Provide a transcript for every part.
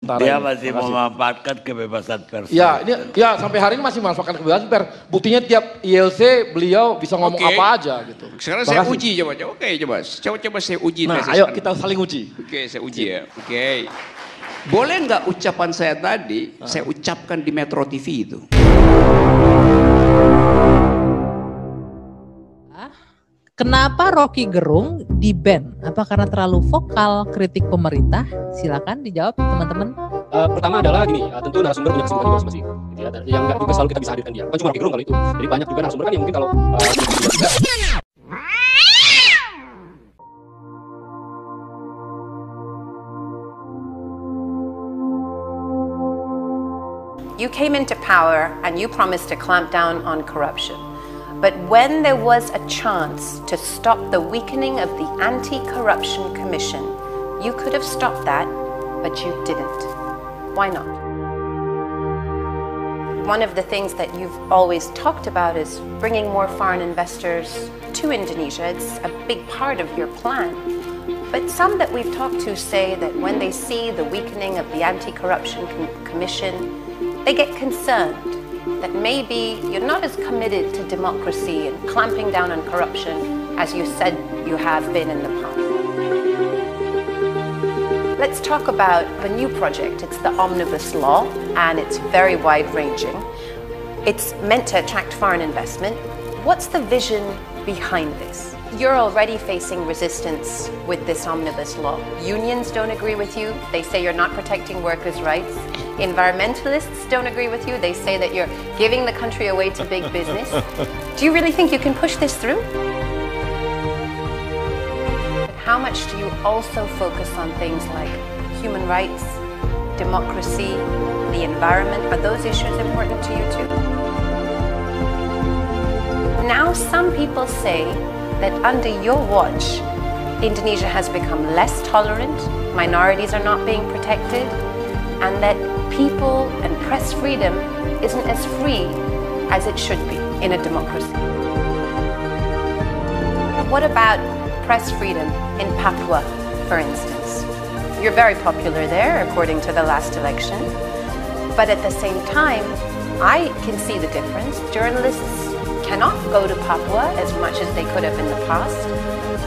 Dia masih memanfaatkan kebebasan pers. Ya, sampai hari ini masih memanfaatkan kebebasan pers. Buktinya tiap ILC beliau bisa ngomong apa aja gitu. Sekarang saya uji coba. Coba saya uji. Nah, ayo kita saling uji. Oke, saya uji ya. Oke. Boleh nggak ucapan saya tadi saya ucapkan di Metro TV itu? Kenapa Rocky Gerung di-ban? Apa karena terlalu vokal kritik pemerintah? Silakan dijawab teman-teman. Pertama adalah gini, tentu narasumber punya kesibukan masing-masing. Gitu ya, yang nggak juga selalu kita bisa hadirkan dia. Bukan cuma Rocky Gerung kalau itu. Jadi banyak juga narasumber kan yang mungkin kalau You came into power and you promised to clamp down on corruption. But when there was a chance to stop the weakening of the Anti-Corruption Commission, you could have stopped that, but you didn't. Why not? One of the things that you've always talked about is bringing more foreign investors to Indonesia. It's a big part of your plan. But some that we've talked to say that when they see the weakening of the Anti-Corruption Commission, they get concerned that maybe you're not as committed to democracy and clamping down on corruption as you said you have been in the past. Let's talk about a new project. It's the Omnibus Law, and it's very wide-ranging. It's meant to attract foreign investment. What's the vision behind this? You're already facing resistance with this Omnibus Law. Unions don't agree with you. They say you're not protecting workers' rights. Environmentalists don't agree with you. They say that you're giving the country away to big business. Do you really think you can push this through? How much do you also focus on things like human rights, democracy, the environment? Are those issues important to you too? Now some people say that under your watch, Indonesia has become less tolerant, minorities are not being protected, and that people and press freedom isn't as free as it should be in a democracy. What about press freedom in Papua, for instance? You're very popular there, according to the last election. But at the same time, I can see the difference. Journalists cannot go to Papua as much as they could have in the past.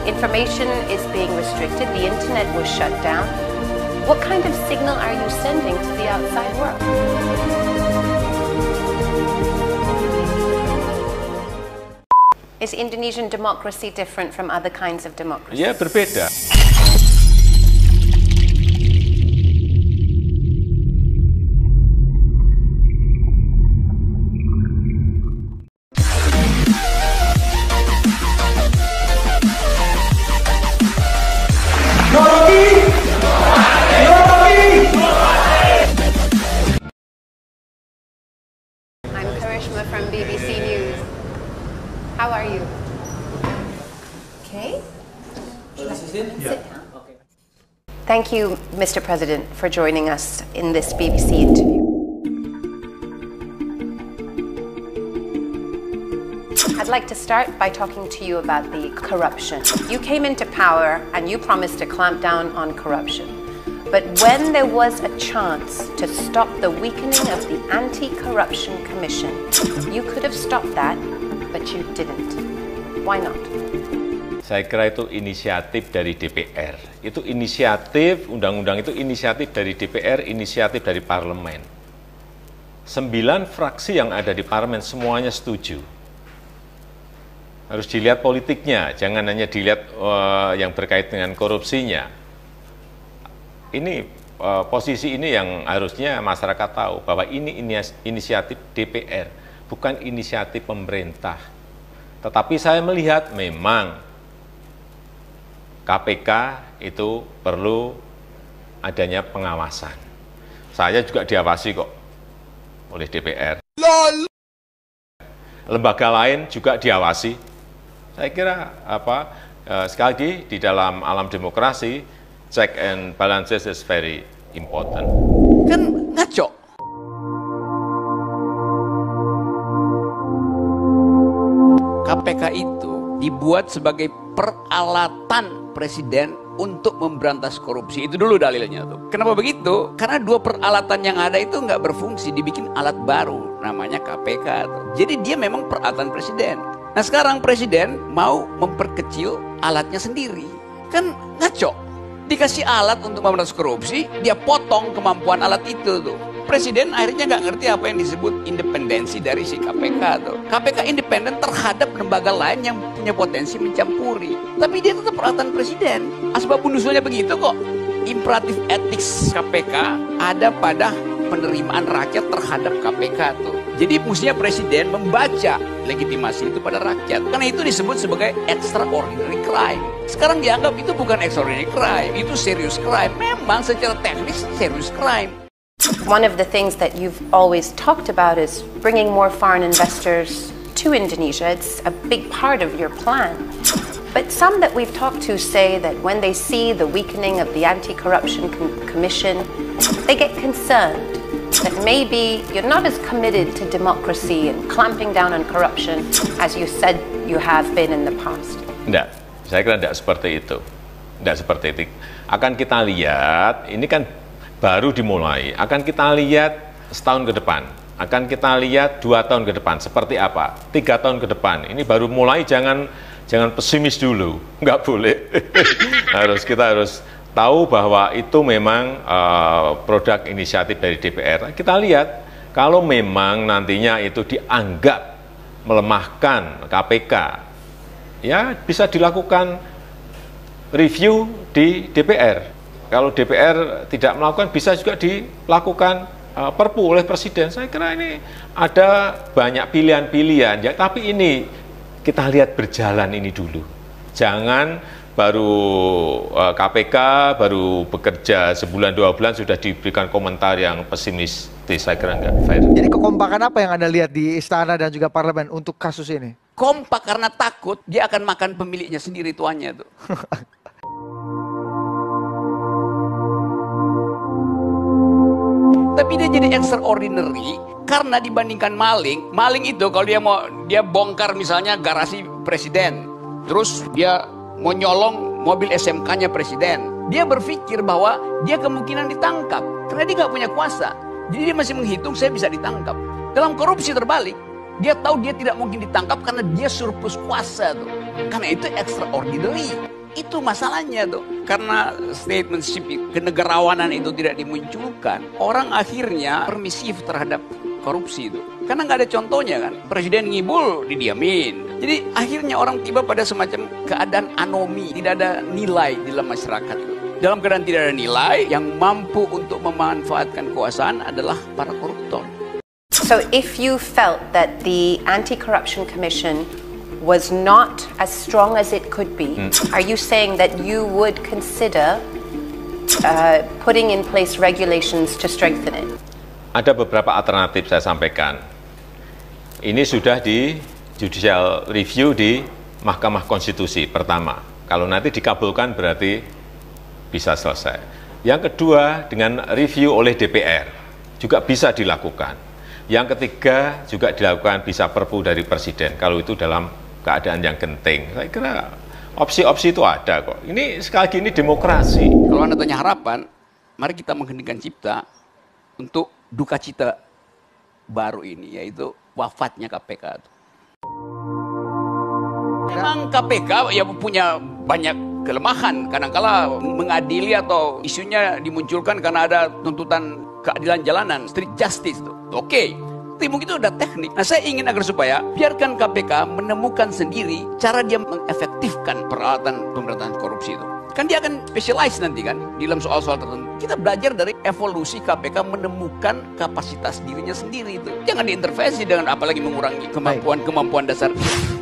Information is being restricted. The internet was shut down. What kind of signal are you sending to the outside world? Is Indonesian democracy different from other kinds of democracy? Ya, berbeda. From BBC News. How are you? Okay. Sit down. Thank you, Mr. President, for joining us in this BBC interview. I'd like to start by talking to you about the corruption. You came into power and you promised to clamp down on corruption. But when there was a chance to stop the weakening of the Anti-Corruption Commission, you could have stopped that, but you didn't. Why not? Saya kira itu inisiatif dari DPR. Itu inisiatif, undang-undang itu inisiatif dari DPR, inisiatif dari parlemen. 9 fraksi yang ada di parlemen semuanya setuju. Harus dilihat politiknya, jangan hanya dilihat yang berkait dengan korupsinya. Ini posisi ini yang harusnya masyarakat tahu bahwa ini inisiatif DPR, bukan inisiatif pemerintah. Tetapi saya melihat memang KPK itu perlu adanya pengawasan. Saya juga diawasi kok oleh DPR. Lembaga lain juga diawasi. Saya kira sekali lagi di dalam alam demokrasi, check and balances is very important. Kan ngaco. KPK itu dibuat sebagai peralatan presiden untuk memberantas korupsi. Itu dulu dalilnya tuh. Kenapa begitu? Karena dua peralatan yang ada itu nggak berfungsi, dibikin alat baru namanya KPK tuh. Jadi dia memang peralatan presiden. Nah sekarang presiden mau memperkecil alatnya sendiri. Kan ngaco. Dikasih alat untuk memberantas korupsi, dia potong kemampuan alat itu tuh. Presiden akhirnya nggak ngerti apa yang disebut independensi dari si KPK tuh. KPK independen terhadap lembaga lain yang punya potensi mencampuri. Tapi dia tetap peralatan presiden. Asbabun nusulnya begitu kok. Imperatif etis KPK ada pada penerimaan rakyat terhadap KPK tuh. Jadi mestinya presiden membaca legitimasi itu pada rakyat. Karena itu disebut sebagai extraordinary crime. Sekarang dianggap itu bukan extraordinary crime, itu serious crime. Memang secara teknis serious crime. One of the things that you've always talked about is bringing more foreign investors to Indonesia. It's a big part of your plan. But some that we've talked to say that when they see the weakening of the Anti-Corruption Commission, they get concerned that maybe you're not as committed to democracy and clamping down on corruption as you said you have been in the past. Enggak, saya kira tidak seperti itu. Tidak seperti itu. Akan kita lihat, ini kan baru dimulai, akan kita lihat setahun ke depan, akan kita lihat 2 tahun ke depan, seperti apa, 3 tahun ke depan, ini baru mulai, jangan pesimis dulu, nggak boleh. Kita harus tahu bahwa itu memang produk inisiatif dari DPR. Kita lihat, kalau memang nantinya itu dianggap melemahkan KPK, ya bisa dilakukan review di DPR. Kalau DPR tidak melakukan, bisa juga dilakukan perpu oleh Presiden. Saya kira ini ada banyak pilihan-pilihan, ya, tapi ini kita lihat berjalan ini dulu. Jangan baru KPK, baru bekerja sebulan 2 bulan sudah diberikan komentar yang pesimistis. Saya kira nggak fair. Jadi kekompakan apa yang Anda lihat di istana dan juga parlemen untuk kasus ini? Kompak karena takut dia akan makan pemiliknya sendiri tuannya tuh. Tapi dia jadi extraordinary karena dibandingkan maling itu kalau dia bongkar misalnya garasi presiden, terus dia mau nyolong mobil SMK-nya presiden, dia berpikir bahwa dia kemungkinan ditangkap karena dia nggak punya kuasa. Jadi dia masih menghitung saya bisa ditangkap. Dalam korupsi terbalik, dia tahu dia tidak mungkin ditangkap karena dia surplus kuasa tuh. Karena itu extraordinary. Itu masalahnya tuh. Karena statementship kenegarawanan itu tidak dimunculkan, orang akhirnya permisif terhadap korupsi itu. Karena nggak ada contohnya kan. Presiden ngibul didiamin. Jadi akhirnya orang tiba pada semacam keadaan anomi, tidak ada nilai di dalam masyarakat itu. Dalam keadaan tidak ada nilai, yang mampu untuk memanfaatkan kekuasaan adalah para koruptor. So if you felt that the Anti-Corruption Commission was not as strong as it could be, are you saying that you would consider putting in place regulations to strengthen it? Ada beberapa alternatif saya sampaikan. Ini sudah di judicial review di Mahkamah Konstitusi pertama. Kalau nanti dikabulkan berarti bisa selesai. Yang kedua dengan review oleh DPR juga bisa dilakukan. Yang ketiga juga dilakukan bisa perpu dari Presiden kalau itu dalam keadaan yang genting. Saya kira opsi-opsi itu ada kok. Ini sekali lagi ini demokrasi. Kalau Anda tanya harapan, mari kita mengheningkan cipta untuk duka cita baru ini, yaitu wafatnya KPK. Memang KPK ya punya banyak kelemahan. Kadang-kala mengadili atau isunya dimunculkan karena ada tuntutan keadilan jalanan, street justice tuh. Oke. Mungkin itu udah teknik. Nah saya ingin agar supaya biarkan KPK menemukan sendiri cara dia mengefektifkan peralatan pemberantasan korupsi itu. Kan dia akan specialize nanti kan di dalam soal-soal tertentu. Kita belajar dari evolusi KPK menemukan kapasitas dirinya sendiri itu. Jangan diintervensi dengan apalagi mengurangi kemampuan dasar.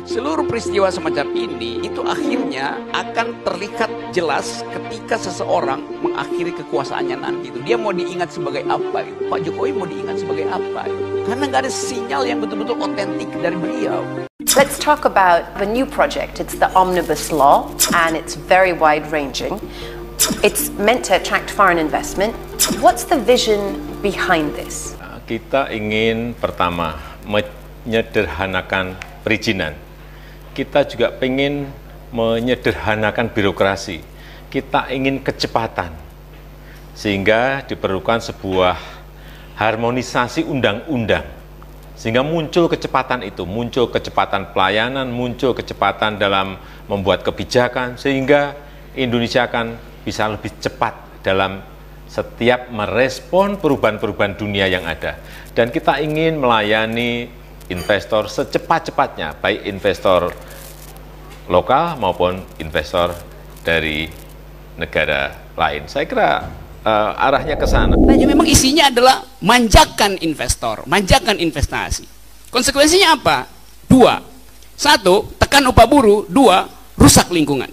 Seluruh peristiwa semacam ini itu akhirnya akan terlihat jelas ketika seseorang mengakhiri kekuasaannya nanti itu. Dia mau diingat sebagai apa itu. Pak Jokowi mau diingat sebagai apa itu. Karena nggak ada sinyal yang betul-betul otentik dari beliau. Let's talk about the new project. It's the Omnibus Law, and it's very wide-ranging. It's meant to attract foreign investment. What's the vision behind this? Kita ingin pertama menyederhanakan perizinan. Kita juga ingin menyederhanakan birokrasi. kita ingin kecepatan, sehingga diperlukan sebuah harmonisasi undang-undang, sehingga muncul kecepatan itu, muncul kecepatan pelayanan, muncul kecepatan dalam membuat kebijakan, sehingga Indonesia akan bisa lebih cepat dalam setiap merespon perubahan-perubahan dunia yang ada. Dan kita ingin melayani investor secepat-cepatnya, baik investor lokal maupun investor dari negara lain. Saya kira arahnya ke sana. Jadi memang isinya adalah manjakan investor, manjakan investasi. Konsekuensinya apa? Dua. Satu, tekan upah buruh. Dua, rusak lingkungan.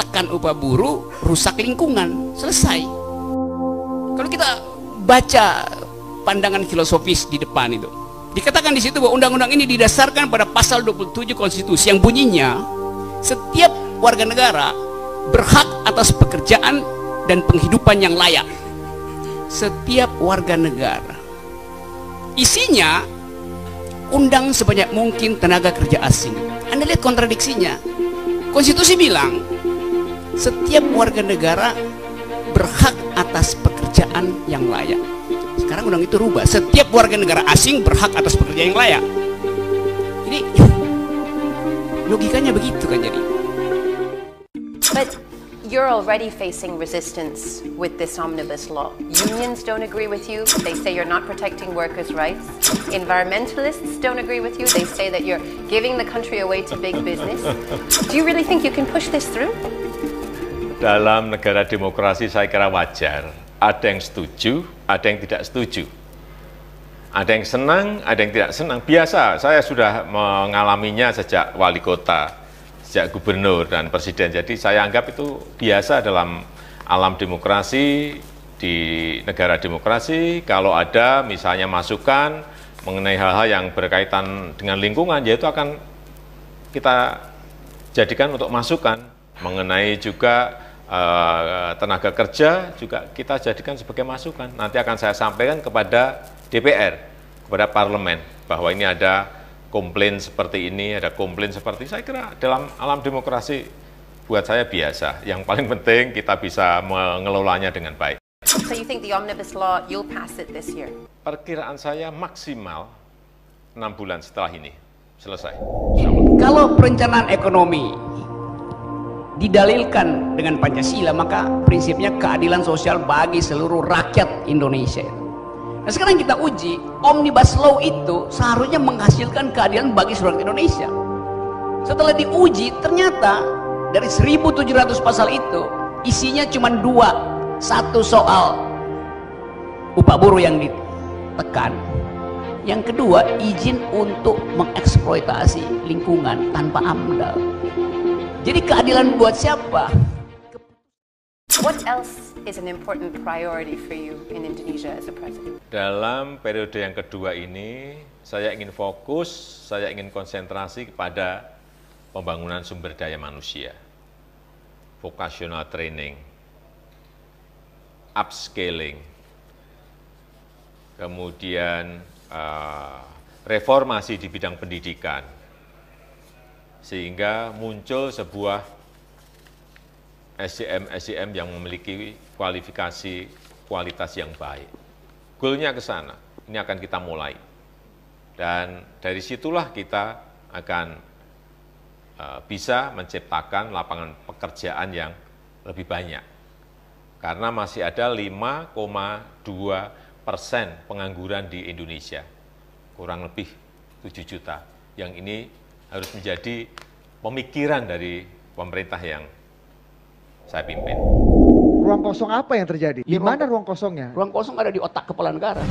Tekan upah buruh, rusak lingkungan. Selesai. Kalau kita baca pandangan filosofis di depan itu, dikatakan di situ bahwa undang-undang ini didasarkan pada pasal 27 konstitusi yang bunyinya setiap warga negara berhak atas pekerjaan dan penghidupan yang layak. Setiap warga negara. Isinya undang sebanyak mungkin tenaga kerja asing. Anda lihat kontradiksinya. Konstitusi bilang setiap warga negara berhak atas pekerjaan yang layak. Sekarang undang itu rubah, setiap warga negara asing berhak atas pekerjaan yang layak. Jadi logikanya begitu kan jadi. But you're already facing resistance with this omnibus law. Unions don't agree with you. They say you're not protecting workers' rights. Environmentalists don't agree with you. They say that you're giving the country away to big business. Do you really think you can push this through? Dalam negara demokrasi saya kira wajar. Ada yang setuju, ada yang tidak setuju. Ada yang senang, ada yang tidak senang. Biasa, saya sudah mengalaminya sejak wali kota, sejak gubernur dan presiden. Jadi saya anggap itu biasa dalam alam demokrasi, di negara demokrasi. Kalau ada misalnya masukan mengenai hal-hal yang berkaitan dengan lingkungan, yaitu akan kita jadikan untuk masukan. Mengenai juga tenaga kerja juga kita jadikan sebagai masukan. Nanti akan saya sampaikan kepada DPR, kepada parlemen, bahwa ini ada komplain seperti ini, ada komplain seperti ini. Saya kira dalam alam demokrasi buat saya biasa. Yang paling penting kita bisa mengelolanya dengan baik. So you think the omnibus law, you'll pass it this year? Perkiraan saya maksimal 6 bulan setelah ini selesai. Kalau perencanaan ekonomi didalilkan dengan Pancasila, maka prinsipnya keadilan sosial bagi seluruh rakyat Indonesia. Nah sekarang kita uji, Omnibus Law itu seharusnya menghasilkan keadilan bagi seluruh rakyat Indonesia. Setelah diuji, ternyata dari 1.700 pasal itu isinya cuma 2. Satu soal upah buruh yang ditekan, yang kedua izin untuk mengeksploitasi lingkungan tanpa AMDAL. Jadi keadilan buat siapa? What else is an important priority for you in Indonesia as a president? Dalam periode yang kedua ini, saya ingin fokus, saya ingin konsentrasi kepada pembangunan sumber daya manusia, vocational training, upscaling, kemudian reformasi di bidang pendidikan, sehingga muncul sebuah SDM yang memiliki kualifikasi kualitas yang baik. Goalnya ke sana, ini akan kita mulai. Dan dari situlah kita akan bisa menciptakan lapangan pekerjaan yang lebih banyak. Karena masih ada 5,2% pengangguran di Indonesia, kurang lebih 7 juta. Yang ini harus menjadi pemikiran dari pemerintah yang saya pimpin. Ruang kosong apa yang terjadi? Di mana ruang kosongnya? Ruang kosong ada di otak kepala negara.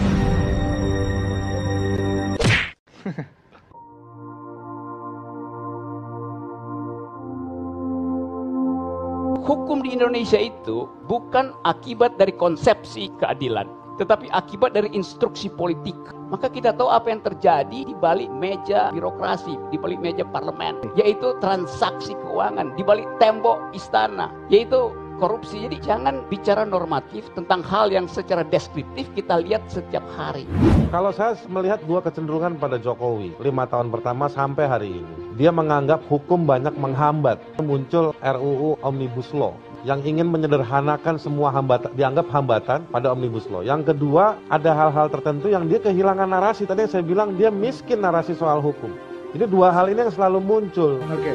Hukum di Indonesia itu bukan akibat dari konsepsi keadilan, tetapi akibat dari instruksi politik. Maka kita tahu apa yang terjadi di balik meja birokrasi, di balik meja parlemen, yaitu transaksi keuangan, di balik tembok istana, yaitu korupsi. Jadi jangan bicara normatif tentang hal yang secara deskriptif kita lihat setiap hari. Kalau saya melihat dua kecenderungan pada Jokowi 5 tahun pertama sampai hari ini. Dia menganggap hukum banyak menghambat. Muncul RUU Omnibus Law yang ingin menyederhanakan semua dianggap hambatan pada Omnibus Law. Yang kedua, ada hal-hal tertentu yang dia kehilangan narasi. Tadi saya bilang dia miskin narasi soal hukum. Jadi dua hal ini yang selalu muncul. Oke.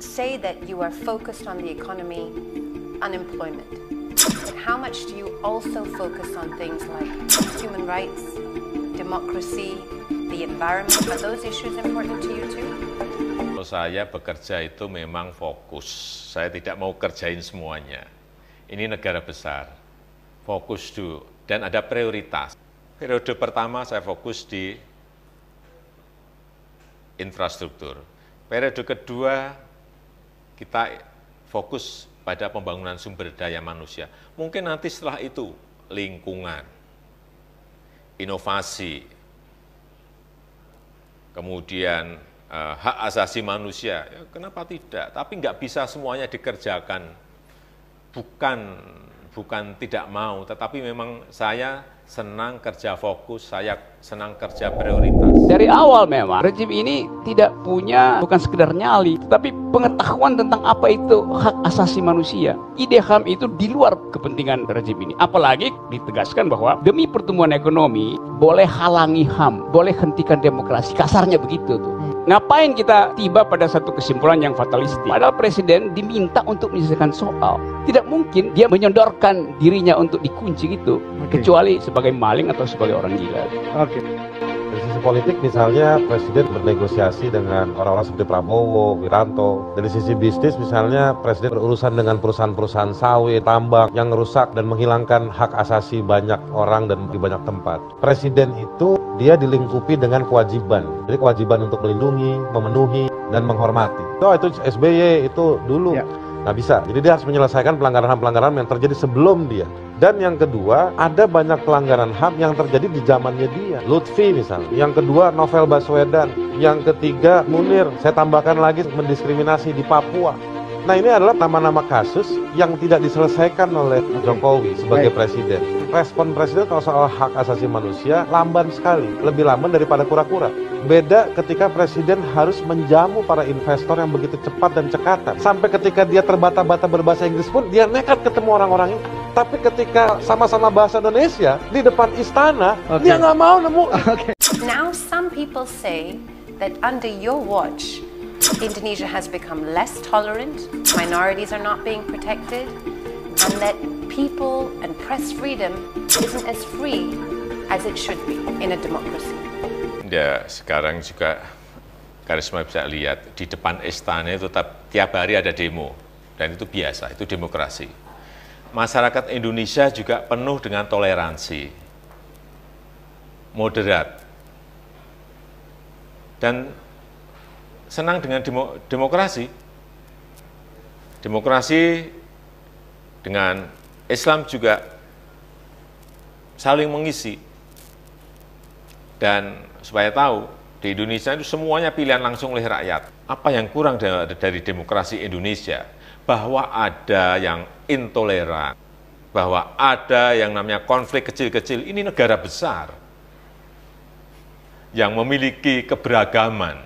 Say that you are focused on the economy, unemployment. But how much do you also focus on things like human rights, democracy, the environment? Are those issues important to you too? Kalau saya bekerja itu memang fokus. Saya tidak mau kerjain semuanya. Ini negara besar. Fokus dulu. Dan ada prioritas. Periode pertama saya fokus di infrastruktur. Periode kedua kita fokus pada pembangunan sumber daya manusia. Mungkin nanti setelah itu lingkungan, inovasi, kemudian hak asasi manusia. Ya, kenapa tidak? Tapi nggak bisa semuanya dikerjakan. Bukan tidak mau, tetapi memang saya senang kerja fokus, saya senang kerja prioritas. Dari awal memang rejim ini tidak punya bukan sekedar nyali, tetapi pengetahuan tentang apa itu hak asasi manusia. Ide HAM itu di luar kepentingan rejim ini. Apalagi ditegaskan bahwa demi pertumbuhan ekonomi boleh halangi HAM, boleh hentikan demokrasi. Kasarnya begitu tuh. Ngapain kita tiba pada satu kesimpulan yang fatalistik? Padahal presiden diminta untuk menyelesaikan soal. Tidak mungkin dia menyodorkan dirinya untuk dikunci gitu. Kecuali sebagai maling atau sebagai orang gila. Oke. Dari sisi politik misalnya presiden bernegosiasi dengan orang-orang seperti Prabowo, Wiranto. Dari sisi bisnis misalnya presiden berurusan dengan perusahaan-perusahaan sawit, tambang yang merusak dan menghilangkan hak asasi banyak orang dan di banyak tempat. Presiden itu dia dilingkupi dengan kewajiban. Jadi kewajiban untuk melindungi, memenuhi, dan menghormati. Itu SBY itu dulu. Ya. Nggak bisa. Jadi dia harus menyelesaikan pelanggaran-pelanggaran yang terjadi sebelum dia. Dan yang kedua, ada banyak pelanggaran HAM yang terjadi di zamannya dia. Lutfi misalnya. Yang kedua, Novel Baswedan. Yang ketiga, Munir. Saya tambahkan lagi mendiskriminasi di Papua. Nah ini adalah nama-nama kasus yang tidak diselesaikan oleh Jokowi sebagai presiden. Respon presiden kalau soal hak asasi manusia lamban sekali. Lebih lamban daripada kura-kura. Beda ketika presiden harus menjamu para investor yang begitu cepat dan cekatan. Sampai ketika dia terbata-bata berbahasa Inggris pun, dia nekat ketemu orang-orang itu. Tapi ketika sama-sama bahasa Indonesia, di depan istana, dia nggak mau nemu. Now some people say that under your watch, Indonesia has become less tolerant, minorities are not being protected, and that people and press freedom isn't as free as it should be in a democracy. Ya, sekarang juga Karisma bisa lihat di depan istana itu tiap hari ada demo, dan itu biasa, itu demokrasi. Masyarakat Indonesia juga penuh dengan toleransi, moderat, dan senang dengan demokrasi. Demokrasi dengan Islam juga saling mengisi. Dan supaya tahu, di Indonesia itu semuanya pilihan langsung oleh rakyat. Apa yang kurang dari demokrasi Indonesia? Bahwa ada yang intoleran, bahwa ada yang namanya konflik kecil-kecil. Ini negara besar yang memiliki keberagaman.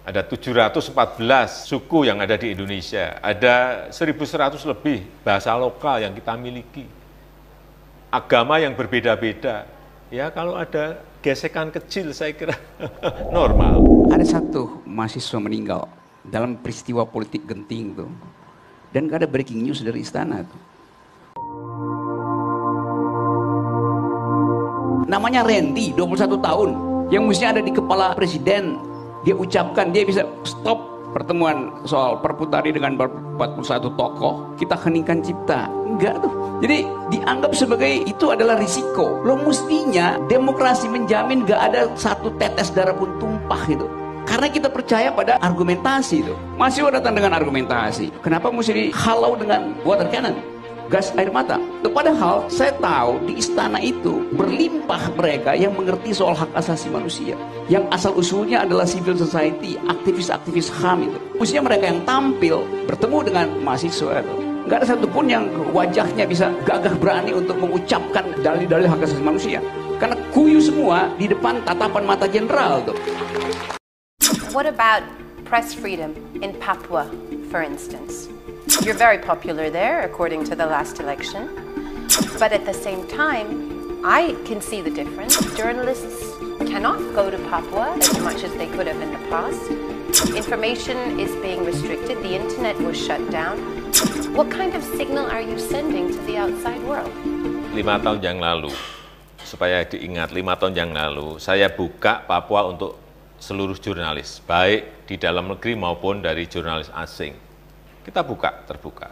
Ada 714 suku yang ada di Indonesia, ada 1.100 lebih bahasa lokal yang kita miliki. Agama yang berbeda-beda. Ya kalau ada gesekan kecil saya kira normal. Ada satu mahasiswa meninggal dalam peristiwa politik genting tuh. Dan gak ada breaking news dari istana tuh. Namanya Randy, 21 tahun. Yang mestinya ada di kepala presiden. Dia ucapkan, dia bisa stop pertemuan soal Perpu tadi dengan 41 tokoh. Kita heningkan cipta. Enggak tuh. Jadi dianggap sebagai itu adalah risiko. Lo mestinya demokrasi menjamin gak ada satu tetes darah pun tumpah gitu. Karena kita percaya pada argumentasi itu. Mahasiswa datang dengan argumentasi. Kenapa mesti dihalau dengan water cannon? gas air mata. Padahal saya tahu di istana itu berlimpah mereka yang mengerti soal hak asasi manusia, yang asal usulnya adalah civil society, aktivis-aktivis HAM itu. Mestinya mereka yang tampil bertemu dengan mahasiswa itu. Nggak ada satupun yang wajahnya bisa gagah berani untuk mengucapkan dalil-dalil hak asasi manusia. Karena kuyu semua di depan tatapan mata jenderal tuh. What about press freedom in Papua, for instance? You're very popular there, according to the last election. But at the same time, I can see the difference. Journalists cannot go to Papua as much as they could have in the past. Information is being restricted. The internet was shut down. What kind of signal are you sending to the outside world? 5 tahun yang lalu, supaya diingat, 5 tahun yang lalu, saya buka Papua untuk seluruh jurnalis, baik di dalam negeri maupun dari jurnalis asing. Kita buka, terbuka.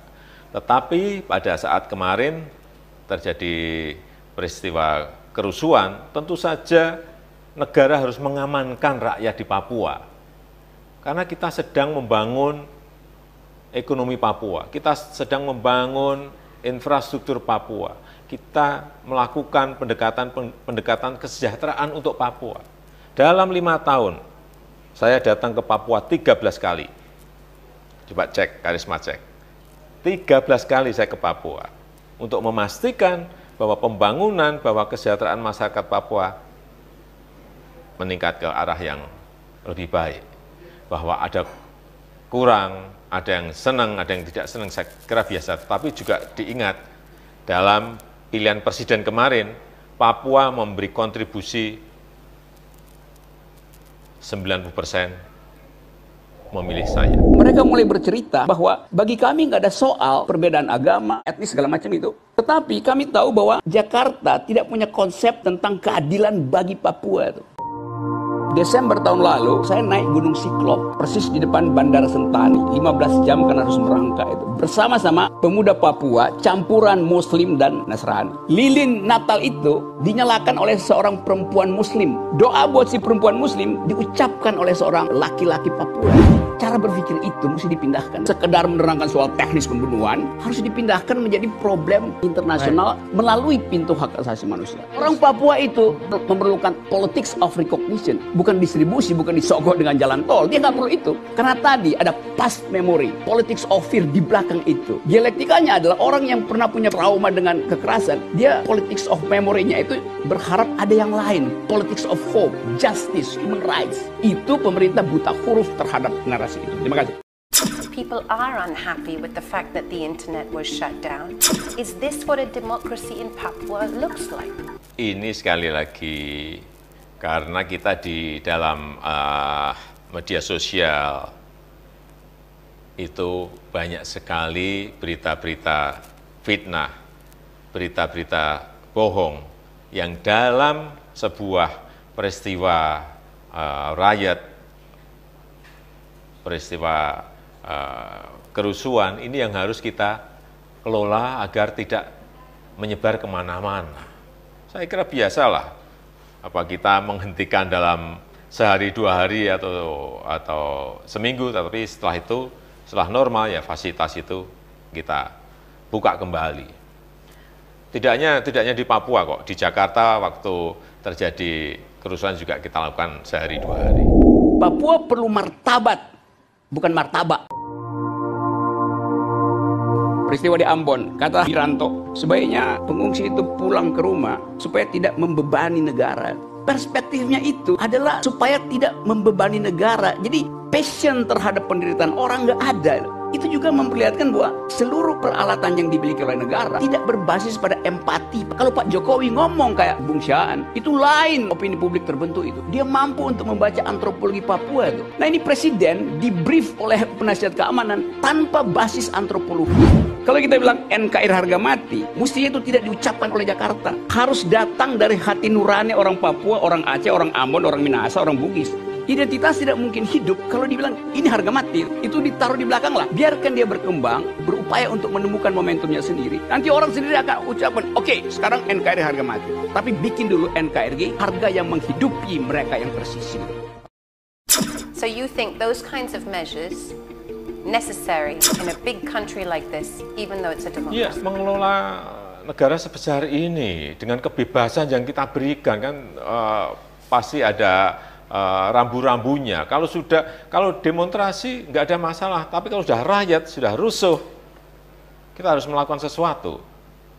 Tetapi pada saat kemarin terjadi peristiwa kerusuhan, tentu saja negara harus mengamankan rakyat di Papua. Karena kita sedang membangun ekonomi Papua, kita sedang membangun infrastruktur Papua, kita melakukan pendekatan kesejahteraan untuk Papua. Dalam 5 tahun, saya datang ke Papua 13 kali. Coba cek, Karisma cek. 13 kali saya ke Papua untuk memastikan bahwa pembangunan, bahwa kesejahteraan masyarakat Papua meningkat ke arah yang lebih baik. Bahwa ada kurang, ada yang senang, ada yang tidak senang, saya kira biasa. Tetapi juga diingat, dalam pilihan presiden kemarin, Papua memberi kontribusi 90% memilih saya. Mereka mulai bercerita bahwa bagi kami nggak ada soal perbedaan agama, etnis, segala macam itu. Tetapi kami tahu bahwa Jakarta tidak punya konsep tentang keadilan bagi Papua. Desember tahun lalu, saya naik Gunung Siklop, persis di depan Bandara Sentani, 15 jam karena harus merangkak itu. Bersama-sama pemuda Papua, campuran Muslim dan Nasrani. Lilin Natal itu dinyalakan oleh seorang perempuan Muslim. Doa buat si perempuan Muslim diucapkan oleh seorang laki-laki Papua. Cara berpikir itu mesti dipindahkan. Sekedar menerangkan soal teknis pembunuhan, harus dipindahkan menjadi problem internasional melalui pintu hak asasi manusia. Orang Papua itu memerlukan politics of recognition. Bukan distribusi, bukan disogok dengan jalan tol. Dia nggak perlu itu. Karena tadi ada past memory, politics of fear di belakang itu. Dialektikanya adalah orang yang pernah punya trauma dengan kekerasan. Dia politics of memory-nya itu berharap ada yang lain. Politics of hope, justice, human rights. Itu pemerintah buta huruf terhadap narasi itu. Terima kasih. People are unhappy with the fact that the internet was shut down. Is this what a democracy in Papua looks like? Ini sekali lagi karena kita di dalam media sosial itu banyak sekali berita-berita fitnah, berita-berita bohong yang dalam sebuah peristiwa riot, peristiwa kerusuhan ini yang harus kita kelola agar tidak menyebar kemana-mana. Saya kira biasalah, apa kita menghentikan dalam sehari 2 hari atau seminggu, tapi setelah itu, setelah normal ya fasilitas itu kita buka kembali. Tidak hanya di Papua kok, di Jakarta waktu terjadi kerusuhan juga kita lakukan sehari 2 hari. Papua perlu martabat, bukan martabak. Peristiwa di Ambon, kata Wiranto, sebaiknya pengungsi itu pulang ke rumah supaya tidak membebani negara. Perspektifnya itu adalah supaya tidak membebani negara. Jadi passion terhadap penderitaan orang nggak ada. Itu juga memperlihatkan bahwa seluruh peralatan yang dimiliki oleh negara tidak berbasis pada empati. Kalau Pak Jokowi ngomong kayak Bung Syaan, itu lain opini publik terbentuk itu. Dia mampu untuk membaca antropologi Papua itu. Nah ini presiden di-brief oleh penasihat keamanan tanpa basis antropologi. Kalau kita bilang NKRI harga mati, mestinya itu tidak diucapkan oleh Jakarta. Harus datang dari hati nurani orang Papua, orang Aceh, orang Ambon, orang Minahasa, orang Bugis. Identitas tidak mungkin hidup kalau dibilang ini harga mati, itu ditaruh di belakang lah. Biarkan dia berkembang, berupaya untuk menemukan momentumnya sendiri. Nanti orang sendiri akan ucapkan, oke, sekarang NKRI harga mati. Tapi bikin dulu NKRI harga yang menghidupi mereka yang tersisih. So you think those kinds of measures necessary in a big country like this, even though it's a Iya, democracy? mengelola negara sebesar ini dengan kebebasan yang kita berikan kan pasti ada rambu-rambunya. Kalau demonstrasi nggak ada masalah, tapi kalau sudah rakyat sudah rusuh, kita harus melakukan sesuatu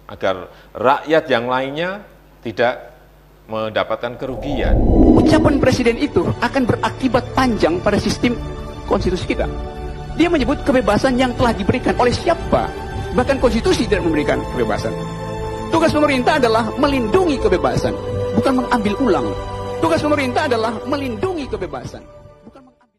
agar rakyat yang lainnya tidak mendapatkan kerugian. Ucapan presiden itu akan berakibat panjang pada sistem konstitusi kita. Dia menyebut kebebasan yang telah diberikan oleh siapa? Bahkan konstitusi tidak memberikan kebebasan. Tugas pemerintah adalah melindungi kebebasan, bukan mengambil ulang. Tugas pemerintah adalah melindungi kebebasan, bukan mengambil.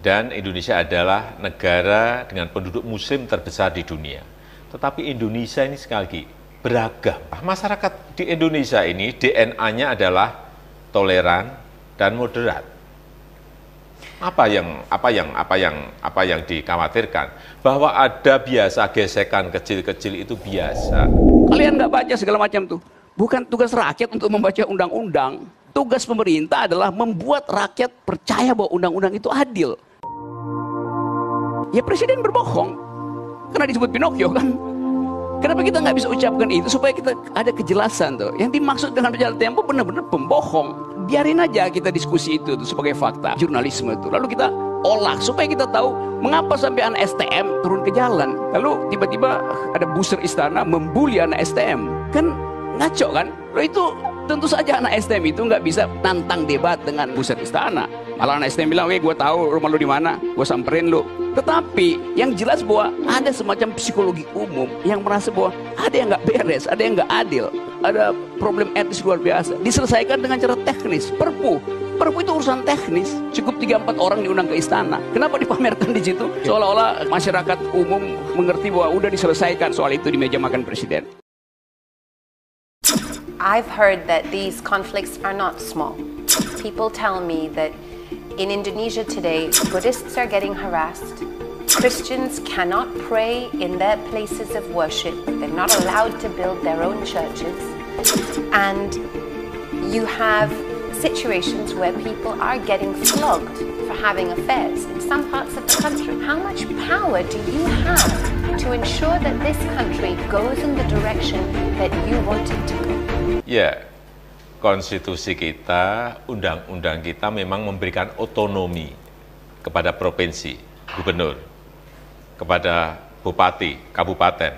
Dan Indonesia adalah negara dengan penduduk muslim terbesar di dunia. Tetapi Indonesia ini sekali lagi beragam. Masyarakat di Indonesia ini DNA-nya adalah toleran dan moderat. Apa yang dikhawatirkan? Bahwa ada biasa gesekan kecil-kecil itu biasa. Kalian nggak baca segala macam tuh. Bukan tugas rakyat untuk membaca undang-undang. Tugas pemerintah adalah membuat rakyat percaya bahwa undang-undang itu adil. Ya presiden berbohong. Karena disebut Pinocchio kan. Kenapa kita nggak bisa ucapkan itu supaya kita ada kejelasan tuh. Yang dimaksud dengan berjalan tempo benar-benar pembohong. Biarin aja kita diskusi itu tuh sebagai fakta jurnalisme itu. Lalu kita olah supaya kita tahu mengapa sampai anak STM turun ke jalan. Lalu tiba-tiba ada booster istana membuli anak STM. Kan ngaco kan? Lalu itu tentu saja anak STM itu nggak bisa nantang debat dengan booster istana. Malah anak STM bilang, gue tahu rumah lu di mana, gue samperin lu. Tetapi yang jelas bahwa ada semacam psikologi umum yang merasa bahwa ada yang nggak beres, ada yang nggak adil, ada problem etis luar biasa. Diselesaikan dengan cara teknis. Perpu itu urusan teknis. Cukup 3-4 orang diundang ke istana. Kenapa dipamerkan di situ? Seolah-olah masyarakat umum mengerti bahwa udah diselesaikan soal itu di meja makan presiden. I've heard that these conflicts are not small. People tell me that in Indonesia today, Buddhists are getting harassed. Christians cannot pray in their places of worship. They're not allowed to build their own churches. And you have situations where people are getting flogged for having affairs in some parts of the country. How much power do you have to ensure that this country goes in the direction that you want it to go? Ya, konstitusi kita, undang-undang kita memang memberikan otonomi kepada provinsi, gubernur, kepada bupati, kabupaten,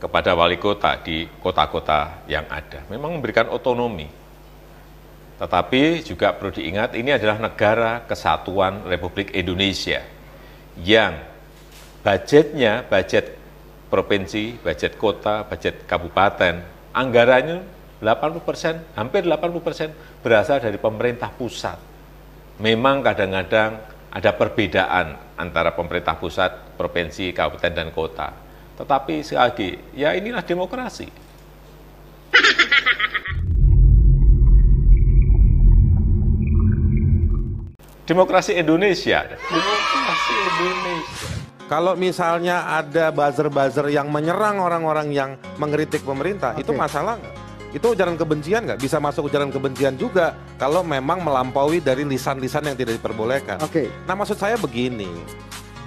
kepada wali kota di kota-kota yang ada. Memang memberikan otonomi. Tetapi juga perlu diingat, ini adalah negara kesatuan Republik Indonesia yang budgetnya, budget provinsi, budget kota, budget kabupaten, anggarannya 80%, hampir 80% berasal dari pemerintah pusat. Memang kadang-kadang ada perbedaan antara pemerintah pusat, provinsi, kabupaten, dan kota. Tetapi sekali lagi, ya inilah demokrasi. Demokrasi Indonesia. Demokrasi Indonesia. Kalau misalnya ada buzzer-buzzer yang menyerang orang-orang yang mengkritik pemerintah, itu masalah nggak? Itu ujaran kebencian nggak? Bisa masuk ujaran kebencian juga kalau memang melampaui dari lisan-lisan yang tidak diperbolehkan. Nah maksud saya begini,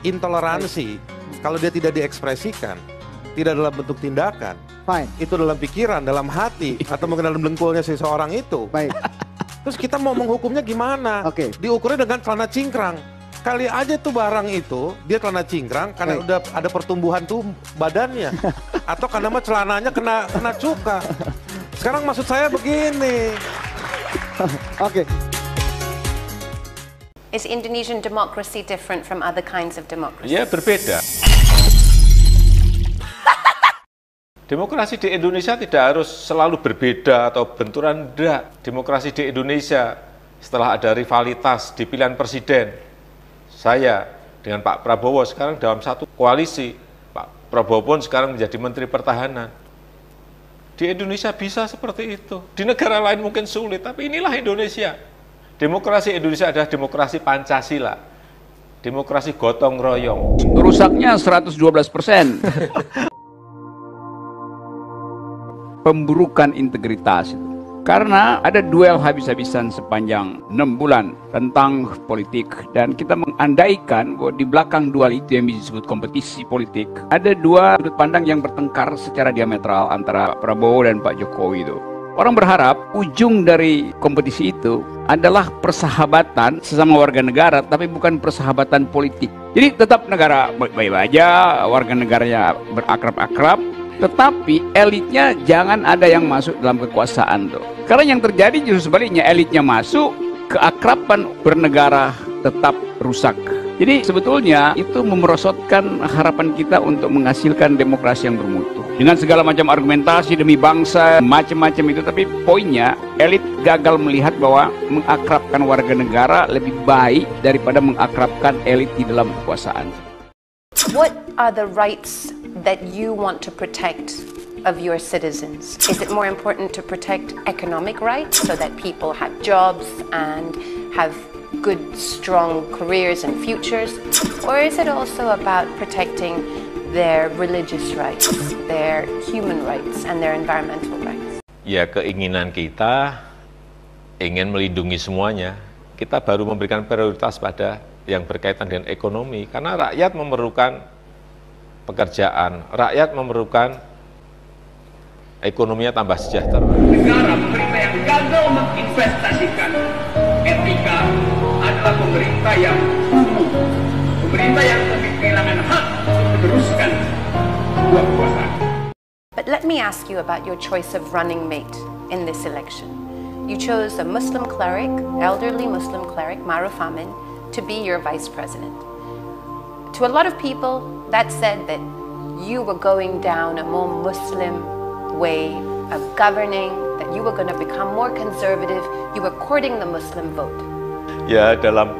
intoleransi kalau dia tidak diekspresikan, tidak dalam bentuk tindakan, itu dalam pikiran, dalam hati, atau mungkin dalam dengkulnya seseorang itu. Terus kita mau menghukumnya gimana? Diukurnya dengan celana cingkrang. Kali aja tuh barang itu, dia celana cingkrang karena udah ada pertumbuhan tuh badannya. Atau karena mah celananya kena cuka. Sekarang maksud saya begini. Is Indonesian democracy different from other kinds of democracy? Ya, berbeda. Demokrasi di Indonesia tidak harus selalu berbeda atau benturan, enggak. Demokrasi di Indonesia setelah ada rivalitas di pilihan presiden, saya dengan Pak Prabowo sekarang dalam satu koalisi, Pak Prabowo pun sekarang menjadi Menteri Pertahanan. Di Indonesia bisa seperti itu. Di negara lain mungkin sulit, tapi inilah Indonesia. Demokrasi Indonesia adalah demokrasi Pancasila. Demokrasi gotong royong. Rusaknya 112%. Pemburukan integritas itu. Karena ada duel habis-habisan sepanjang 6 bulan tentang politik. Dan kita mengandaikan bahwa di belakang duel itu yang disebut kompetisi politik, ada dua sudut pandang yang bertengkar secara diametral antara Prabowo dan Pak Jokowi itu. Orang berharap ujung dari kompetisi itu adalah persahabatan sesama warga negara, tapi bukan persahabatan politik. Jadi tetap negara baik-baik aja, warga negaranya berakrab-akrab, tetapi elitnya jangan ada yang masuk dalam kekuasaan tuh. Karena yang terjadi justru sebaliknya, elitnya masuk, keakraban bernegara tetap rusak. Jadi sebetulnya itu memerosotkan harapan kita untuk menghasilkan demokrasi yang bermutu. Dengan segala macam argumentasi demi bangsa, macam-macam itu, tapi poinnya elit gagal melihat bahwa mengakrabkan warga negara lebih baik daripada mengakrabkan elit di dalam kekuasaan. What are the rights that you want to protect of your citizens? Is it more important to protect economic rights so that people have jobs and have good, strong careers and futures? Or is it also about protecting their religious rights, their human rights, and their environmental rights? Ya, keinginan kita ingin melindungi semuanya. Kita baru memberikan prioritas pada yang berkaitan dengan ekonomi, karena rakyat memerlukan pekerjaan, rakyat memerlukan ekonominya tambah sejahtera. Negara, pemerintah yang gagal menginvestasikan etika adalah pemerintah yang kumuh, pemerintah yang kehilangan hak untuk meneruskan sebuah kekuasaan. But let me ask you about your choice of running mate in this election. You chose a Muslim cleric, elderly Muslim cleric, Maruf Amin, to be your vice president. To a lot of people, that said that you were going down a more Muslim way of governing, that you were going to become more conservative, you were courting the Muslim vote. Ya, dalam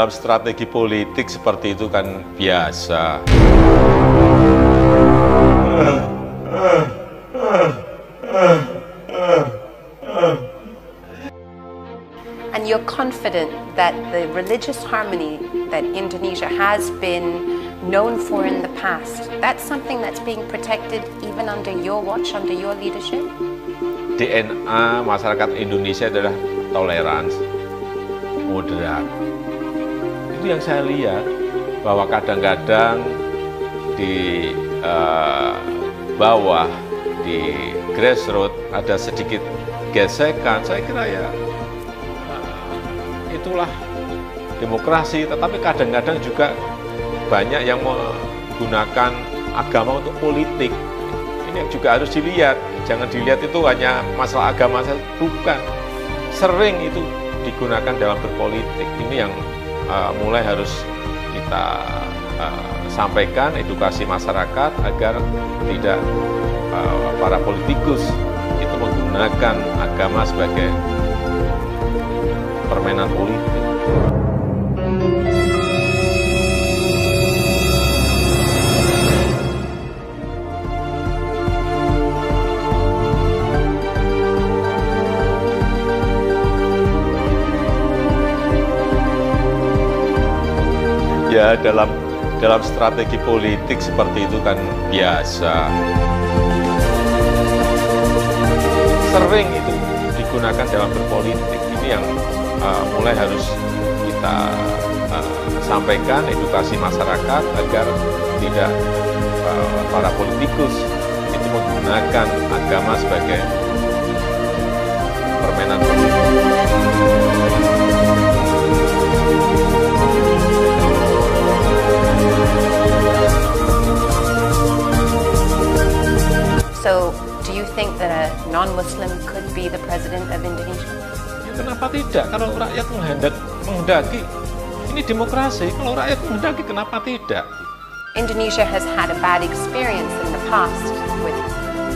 strategi politik seperti itu kan biasa. And you're confident that the religious harmony that Indonesia has been known for in the past, that's something that's being protected even under your watch, under your leadership? DNA masyarakat Indonesia adalah toleransi, moderat. Itu yang saya lihat, bahwa kadang-kadang di bawah, di grassroots ada sedikit gesekan. Saya kira ya itulah demokrasi, tetapi kadang-kadang juga banyak yang menggunakan agama untuk politik. Ini yang juga harus dilihat. Jangan dilihat itu hanya masalah agama saja, bukan. Sering itu digunakan dalam berpolitik. Ini yang mulai harus kita sampaikan, edukasi masyarakat agar tidak para politikus itu menggunakan agama sebagai permainan politik. Ya, dalam strategi politik seperti itu kan biasa. Sering itu digunakan dalam berpolitik. Ini yang mulai harus kita sampaikan, edukasi masyarakat agar tidak para politikus itu menggunakan agama sebagai permainan politik. So, do you think that a non-Muslim could be the president of Indonesia? Ya, kenapa tidak? Kalau rakyat menghendaki, ini demokrasi. Kalau rakyat menghendaki, kenapa tidak? Indonesia has had a bad experience in the past with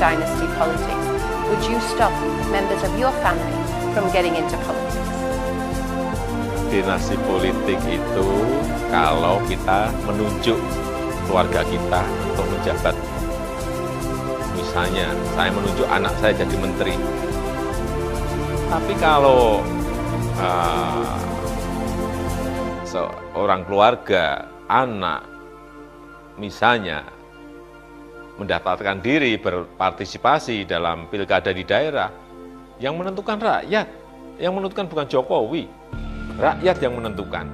dynasty politics. Would you stop members of your family from getting into politics? Dinasti politik itu kalau kita menunjuk keluarga kita untuk menjabat. Misalnya, saya menunjuk anak saya jadi menteri. Tapi kalau seorang keluarga, anak, misalnya mendaftarkan diri berpartisipasi dalam pilkada di daerah, Yang menentukan rakyat, yang menentukan bukan Jokowi. Rakyat yang menentukan.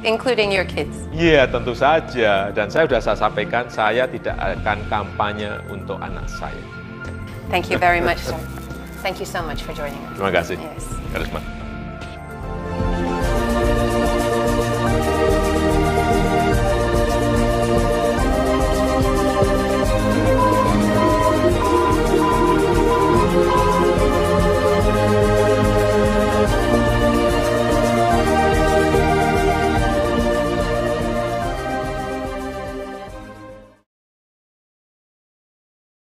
Including your kids. Iya, tentu saja. Dan saya sudah sampaikan, saya tidak akan kampanye untuk anak saya. Thank you very much, sir. Thank you so much for joining us. Terima kasih. Yes. Karisma.